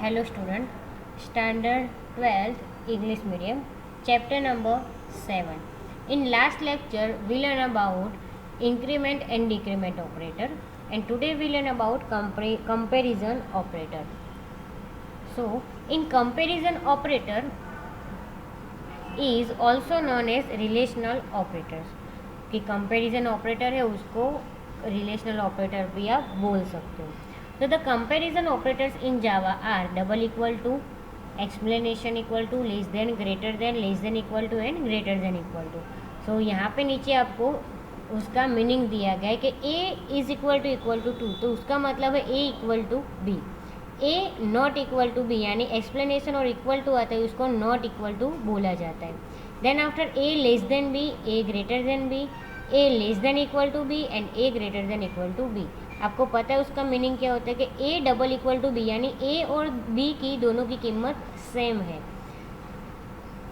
Hello student, standard 12th English medium, chapter number 7. In last lecture we learn about increment and decrement operator, and today we learn about comparison operator. So in comparison operator is also known as relational operators. कि comparison operator है उसको relational operator भी आप बोल सकते हो. तो the comparison operators in Java are double equal to, exclamation equal to, less than, greater than, less than equal to and greater than equal to. So यहाँ पे नीचे आपको उसका मीनिंग दिया गया है कि ए इज इक्वल टू 2, तो उसका मतलब है A equal to B. A not equal to B यानी एक्सप्लेनेशन और इक्वल टू आता है उसको नॉट इक्वल टू बोला जाता है. Then after A less than B, A greater than B, A less than equal to B and A greater than equal to B. आपको पता है उसका मीनिंग क्या होता है कि A double equal to B यानी ए और बी की दोनों की कीमत सेम है.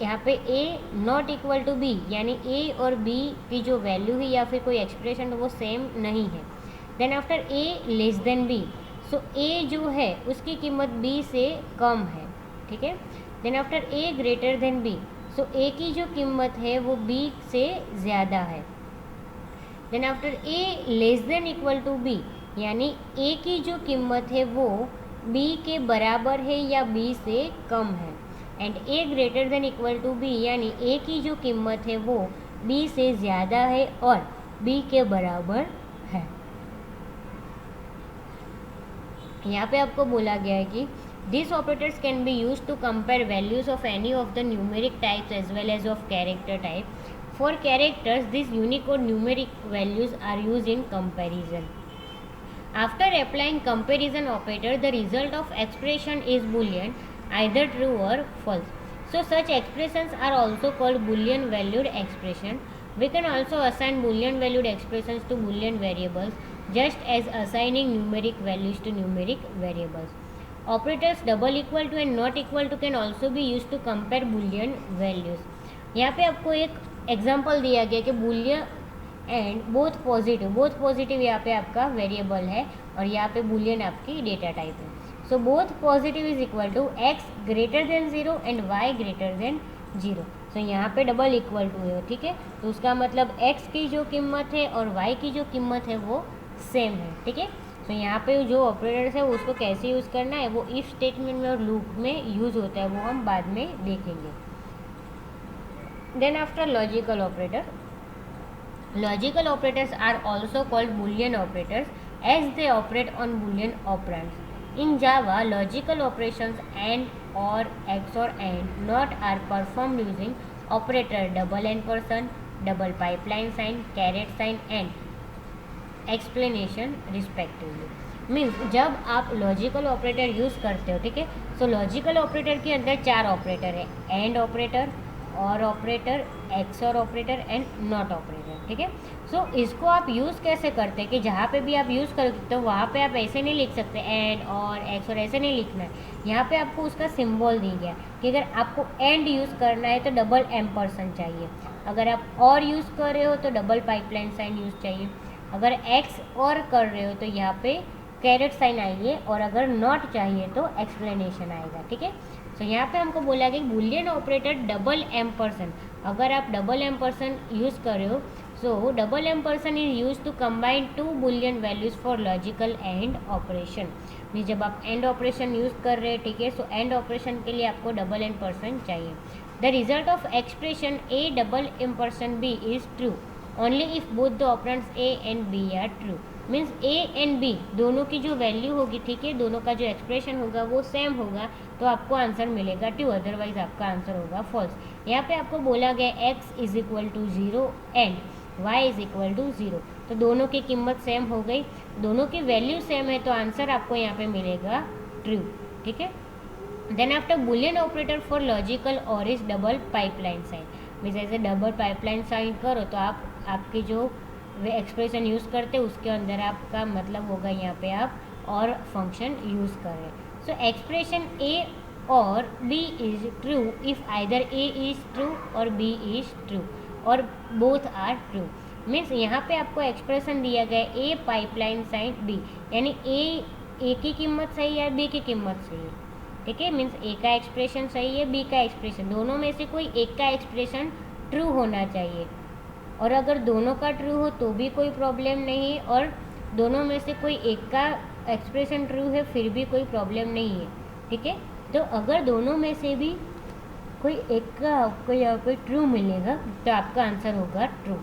यहाँ पे ए नॉट इक्वल टू बी यानी ए और बी की जो वैल्यू है या फिर कोई एक्सप्रेशन वो सेम नहीं है. Then after A less than B, so ए जो है उसकी कीमत बी से कम है. ठीक है. Then after A greater than B, so A की जो कीमत है वो बी से ज़्यादा है. Then after A less than equal to B यानी ए की जो कीमत है वो बी के बराबर है या बी से कम है. And A greater than equal to B यानी ए की जो कीमत है वो बी से ज़्यादा है और बी के बराबर है. यहाँ पे आपको बोला गया है कि these operators can be used to compare values of any of the numeric types as well as of character type. For characters, these Unicode numeric values are used in comparison. After applying comparison operator, the result of expression is Boolean, either true or false. So such expressions are also called Boolean valued expression. We can also assign Boolean valued expressions to Boolean variables, just as assigning numeric values to numeric variables. Operators double equal to and not equal to can also be used to compare Boolean values. यहाँ पे आपको एक example दिया गया कि Boolean and both positive यहाँ पे आपका वेरिएबल है और यहाँ पे बूलियन आपकी डेटा टाइप है. So both positive is equal to X greater than 0 and Y greater than 0. So यहाँ पे डबल इक्वल टू है. ठीक है. तो उसका मतलब एक्स की जो कीमत है और वाई की जो कीमत है वो सेम है. ठीक है. तो यहाँ पे जो ऑपरेटर्स है उसको कैसे यूज़ करना है वो इफ स्टेटमेंट में और लूप में यूज़ होता है, वो हम बाद में देखेंगे. Then after logical operator, logical operators are also called Boolean operators as they operate on Boolean operands. In Java logical operations and or X or and not are performed using operator double ampersand, double pipeline sign, caret sign and explanation respectively. Means जब आप logical operator use करते हो, ठीक है, सो logical operator के अंदर 4 operator है, and operator, और operator, XOR operator and not operator. ठीक है. सो इसको आप यूज़ कैसे करते हैं कि जहाँ पे भी आप यूज़ करते हो वहाँ पे आप ऐसे नहीं लिख सकते एंड और एक्स और ऐसे नहीं लिखना है. यहाँ पे आपको उसका सिंबल दी गया कि अगर आपको एंड यूज़ करना है तो डबल एम्परसेंड चाहिए, अगर आप और यूज़ कर रहे हो तो डबल पाइपलाइन साइन यूज़ चाहिए, अगर एक्स और कर रहे हो तो यहाँ पे कैरेट साइन आएंगे, और अगर नॉट चाहिए तो एक्सप्लेनेशन आएगा. ठीक है. तो यहाँ पे हमको बोला कि बूलियन ऑपरेटर डबल एम्परसेंड, अगर आप डबल एम्परसेंड यूज़ कर रहे हो so double ampersand is use to combine 2 Boolean values for logical and operation. Mean जब आप एंड ऑपरेशन यूज़ कर रहे हैं, ठीक है, सो एंड ऑपरेशन के लिए आपको डबल एम्परसेंड चाहिए. The result of expression A double ampersand B is true only if both the operands A and B are true. Means A and B दोनों की जो वैल्यू होगी, ठीक है, दोनों का जो एक्सप्रेशन होगा वो सेम होगा तो आपको आंसर मिलेगा ट्रू, अदरवाइज आपका आंसर होगा फॉल्स. यहाँ पे आपको बोला गया X is equal to 0 and Y is equal to 0, तो दोनों की कीमत सेम हो गई, दोनों की वैल्यू सेम है तो आंसर आपको यहाँ पे मिलेगा ट्रू. ठीक है. Then after Boolean operator for logical or is double pipeline sign. Means ऐसे डबल पाइपलाइन साइन करो तो आप आपकी जो एक्सप्रेशन यूज़ करते उसके अंदर आपका मतलब होगा यहाँ पे आप और फंक्शन यूज़ कर रहे हैं. सो expression A or B is true if either A is true or B is true or both are true. Means यहाँ पे आपको एक्सप्रेशन दिया गया ए पाइपलाइन साइन बी यानी ए की कीमत सही है, बी की कीमत सही है. ठीक है, मीन्स ए का एक्सप्रेशन सही है, बी का एक्सप्रेशन, दोनों में से कोई एक का एक्सप्रेशन ट्रू होना चाहिए, और अगर दोनों का ट्रू हो तो भी कोई प्रॉब्लम नहीं, और दोनों में से कोई एक का एक्सप्रेशन ट्रू है फिर भी कोई प्रॉब्लम नहीं है। ठीक है, तो अगर दोनों में से भी कोई एक का आपको यहाँ पे ट्रू मिलेगा तो आपका आंसर होगा ट्रू।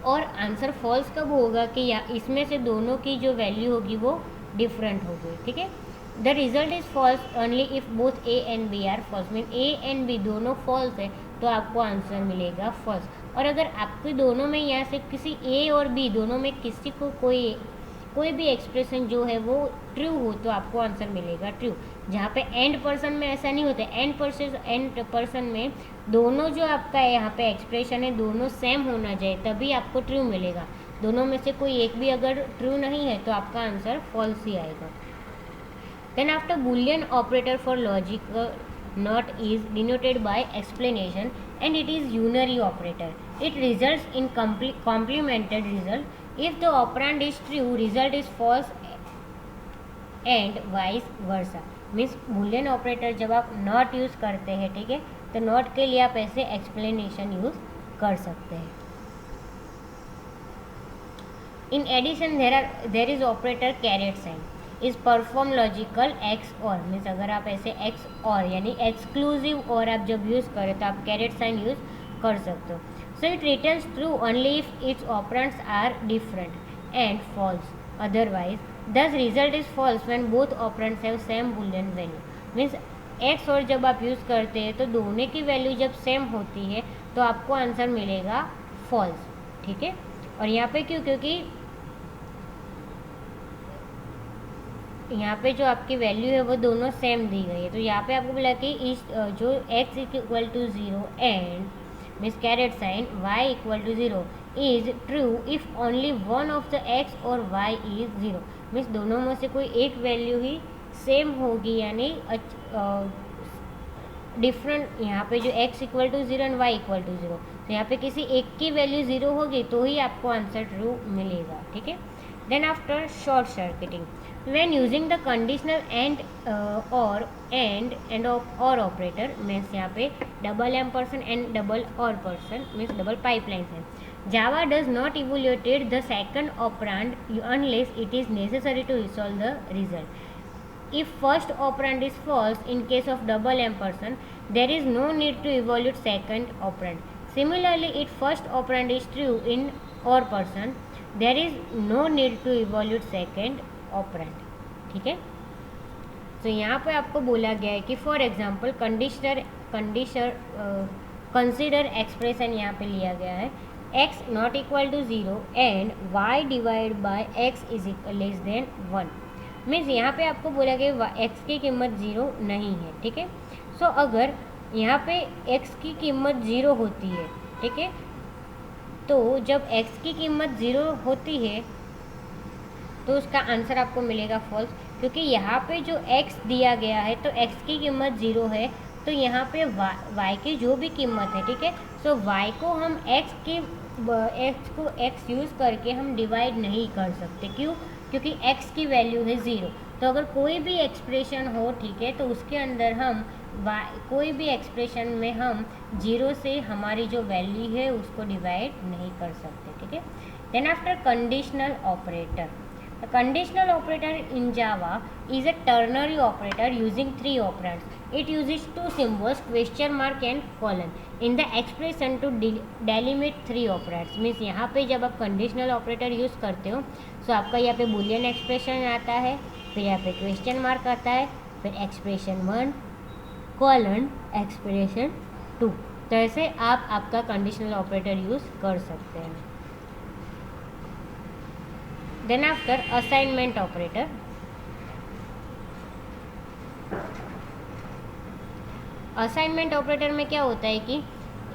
और आंसर फॉल्स कब होगा कि या इसमें से दोनों की जो वैल्यू होगी वो डिफरेंट होगी। ठीक है, the result is false only if both A and B are false, mean A and B दोनों फॉल्स है तो आपको आंसर मिलेगा फॉल्स। और अगर आपके दोनों में यहाँ से किसी ए और बी दोनों में किसी को कोई भी एक्सप्रेशन जो है वो ट्रू हो तो आपको आंसर मिलेगा ट्रू। जहाँ पे एंड पर्सन में ऐसा नहीं होता, एंड पर्सन में दोनों जो आपका यहाँ पे एक्सप्रेशन है दोनों सेम होना चाहिए तभी आपको ट्रू मिलेगा। दोनों में से कोई एक भी अगर ट्रू नहीं है तो आपका आंसर फॉल्स ही आएगा। Then after Boolean operator for logic not is denoted by explanation and it is unary operator. It results in complemented result. If the operand is true, result is false and vice versa. Means Boolean operator जब आप not use करते हैं, ठीक है, तो not के लिए आप ऐसे एक्सप्लेनेशन यूज़ कर सकते हैं। In addition there is operator caret sign is perform logical X or, means अगर आप ऐसे एक्स और यानी एक्सक्लूसिव और आप जब यूज़ करें तो आप कैरेट साइन यूज़ कर सकते हो। So it returns true only if its operands are different and false otherwise, thus result is false when both operands have same boolean value. Means XOR जब आप use करते हैं तो दोनों की वैल्यू जब सेम होती है तो आपको आंसर मिलेगा फॉल्स। ठीक है, और यहाँ पे क्यों, क्योंकि यहाँ पे जो आपकी वैल्यू है वो दोनों सेम दी गई है, तो यहाँ पे आपको बोला कि इस जो x equal to 0 and means caret sign y equal to 0 is true if only one of the x or y is 0। Means दोनों में से कोई एक वैल्यू ही सेम होगी, यानी डिफरेंट यहाँ पे जो x equal to 0 and y equal to 0, तो यहाँ पे किसी एक की वैल्यू 0 होगी तो ही आपको आंसर ट्रू मिलेगा। ठीक है, then after short circuiting when using the conditional and or operator, means यहाँ पे double ampersand and double or person means double pipeline है। Java does not evaluate the second operand unless it is necessary to resolve the result. If first operand is false in case of double ampersand, there is no need to evaluate second operand. Similarly, if first operand is true in or person, there is no need to evaluate second operand. ठीक है, तो यहाँ पे आपको बोला गया है कि फॉर एग्जांपल कंसीडर एक्सप्रेशन यहाँ पे लिया गया है x not equal to 0 and y divide by x is less than 1। Means यहाँ पे आपको बोला गया x की कीमत 0 नहीं है। ठीक है, सो अगर यहाँ पे x की कीमत 0 होती है, ठीक है, तो जब x की कीमत 0 होती है तो उसका आंसर आपको मिलेगा फॉल्स, क्योंकि यहाँ पे जो x दिया गया है तो x की कीमत 0 है, तो यहाँ पे y की जो भी कीमत है, ठीक है, सो y को हम x यूज़ करके हम डिवाइड नहीं कर सकते। क्यों, क्योंकि x की वैल्यू है 0। तो अगर कोई भी एक्सप्रेशन हो, ठीक है, तो उसके अंदर हम कोई भी एक्सप्रेशन में हम 0 से हमारी जो वैल्यू है उसको डिवाइड नहीं कर सकते। ठीक है, then after conditional operator, the conditional operator in Java is a ternary operator using 3 operands. It uses two symbols question mark and colon in the expression to delimit 3 operands. Means यहाँ पे जब आप conditional operator use करते हो तो आपका यहाँ पे बूलियन एक्सप्रेशन आता है, फिर यहाँ पे क्वेश्चन मार्क आता है, फिर एक्सप्रेशन 1 कॉलन एक्सप्रेशन 2। तो ऐसे आप आपका कंडीशनल ऑपरेटर यूज़ कर सकते हैं। Then after assignment operator, assignment operator में क्या होता है कि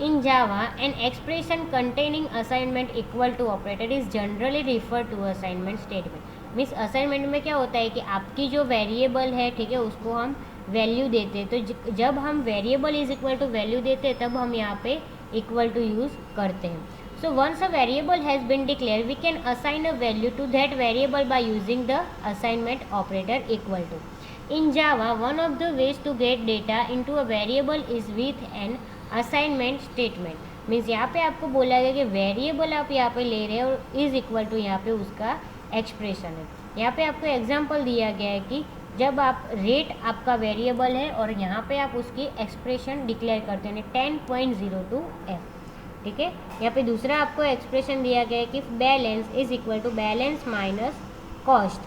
in Java an expression containing assignment equal to operator is generally refer to assignment statement. Means assignment में क्या होता है कि आपकी जो वेरिएबल है, ठीक है, उसको हम वैल्यू देते हैं, तो जब हम variable is equal to value देते हैं तब हम यहाँ पे इक्वल टू यूज़ करते हैं। So once a variable has been declared, we can assign a value to that variable by using the assignment operator equal to. In Java, one of the ways to get data into a variable is with an assignment statement. Means यहाँ पे आपको बोला गया कि variable आप यहाँ पे ले रहे हैं और इज इक्वल टू यहाँ पे उसका एक्सप्रेशन है। यहाँ पे आपको एग्जांपल दिया गया है कि जब आप रेट आपका वेरिएबल है और यहाँ पे आप उसकी एक्सप्रेशन डिक्लेयर करते हैं 10.02 f, ठीक है। यहाँ पे दूसरा आपको एक्सप्रेशन दिया गया है कि balance is equal to balance minus cost,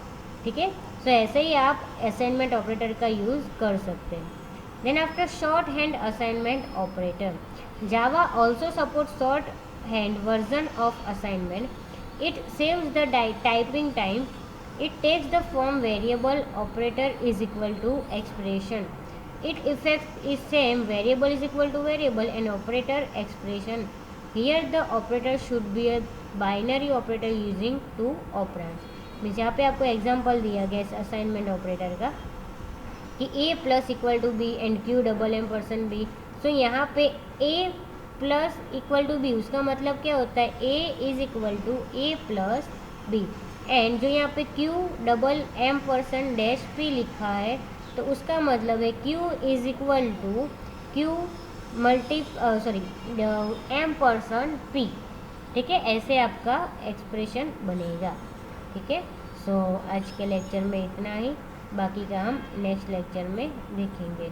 ठीक है। सो ऐसे ही आप असाइनमेंट ऑपरेटर का यूज़ कर सकते हैं। Then after shorthand assignment operator, Java also support shorthand version of assignment. It saves the typing time. It takes the form variable operator is equal to expression. Its effects is same, variable is equal to variable and operator expression. Here the operator should be a binary operator using two operands. Means यहाँ पे आपको example दिया गया इस assignment operator का कि a plus equal to B and q double m percent B. So यहाँ पे a plus equal to B, उसका मतलब क्या होता है a is equal to a plus B, and जो यहाँ पे q double m percent dash p लिखा है तो उसका मतलब है q is equal to q multi m percent p, ठीक है। ऐसे आपका एक्सप्रेशन बनेगा, ठीक है। सो आज के लेक्चर में इतना ही, बाकी का हम नेक्स्ट लेक्चर में देखेंगे।